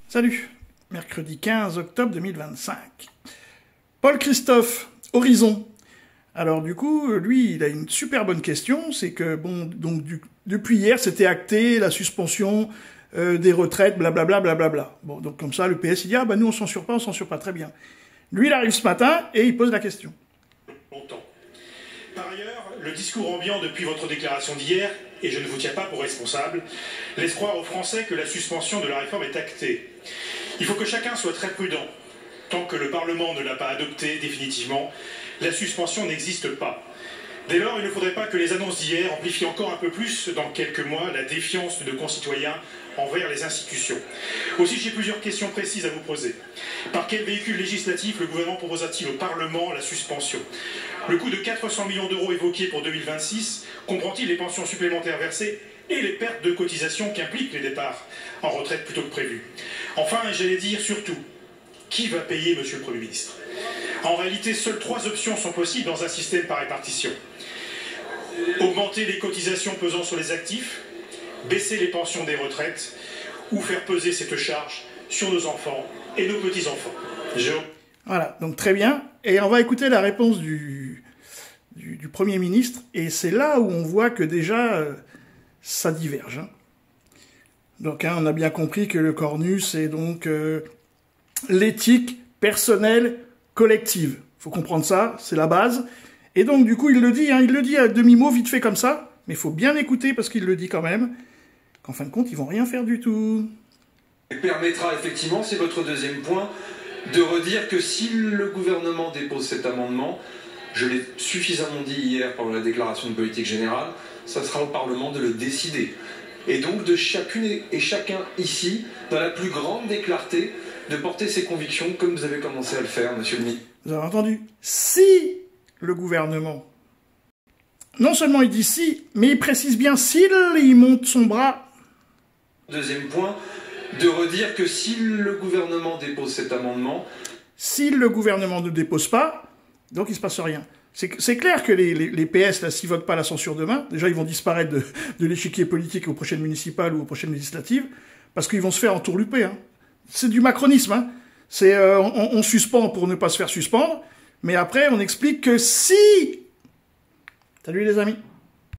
Salut, mercredi 15 octobre 2025. Paul Christophe, Horizon. Alors du coup, lui, il a une super bonne question, c'est que, bon, donc depuis hier, c'était acté la suspension des retraites, blablabla, blablabla. Bon, donc comme ça, le PS, il dit, ah bah nous, on censure pas, très bien. Lui, il arrive ce matin et il pose la question. Longtemps. Par ailleurs, le discours ambiant depuis votre déclaration d'hier, et je ne vous tiens pas pour responsable, laisse croire aux Français que la suspension de la réforme est actée. Il faut que chacun soit très prudent. Tant que le Parlement ne l'a pas adoptée définitivement, la suspension n'existe pas. Dès lors, il ne faudrait pas que les annonces d'hier amplifient encore un peu plus, dans quelques mois, la défiance de nos concitoyens envers les institutions. Aussi, j'ai plusieurs questions précises à vous poser. Par quel véhicule législatif le gouvernement proposera-t-il au Parlement la suspension? Le coût de 400 millions d'euros évoqué pour 2026 comprend-il les pensions supplémentaires versées et les pertes de cotisation qu'impliquent les départs en retraite plutôt que prévu? Enfin, et j'allais dire surtout, qui va payer, monsieur le Premier ministre? En réalité, seules 3 options sont possibles dans un système par répartition. Augmenter les cotisations pesant sur les actifs, baisser les pensions des retraites, ou faire peser cette charge sur nos enfants et nos petits-enfants. Voilà, donc très bien. Et on va écouter la réponse du Premier ministre, et c'est là où on voit que déjà, ça diverge. Hein. Donc, on a bien compris que le cornu, c'est donc l'éthique personnelle collective. Faut comprendre ça, c'est la base. Et donc, du coup, il le dit à demi-mot, vite fait comme ça, mais il faut bien écouter parce qu'il le dit quand même, qu'en fin de compte, ils vont rien faire du tout. Il permettra effectivement, c'est votre deuxième point, de redire que si le gouvernement dépose cet amendement, je l'ai suffisamment dit hier pendant la déclaration de politique générale, ça sera au Parlement de le décider. Et donc de chacune et chacun ici, dans la plus grande des clartés, de porter ses convictions comme vous avez commencé à le faire, monsieur le ministre. Vous avez entendu? Si le gouvernement, non seulement il dit si, mais il précise bien s'il monte son bras. Deuxième point, de redire que si le gouvernement dépose cet amendement... Si le gouvernement ne dépose pas, donc il ne se passe rien. C'est clair que les PS, là, s'ils votent pas la censure demain, déjà ils vont disparaître de l'échiquier politique aux prochaines municipales ou aux prochaines législatives, parce qu'ils vont se faire entourlouper. Hein. C'est du macronisme. Hein. C'est on suspend pour ne pas se faire suspendre, mais après on explique que si... Salut les amis.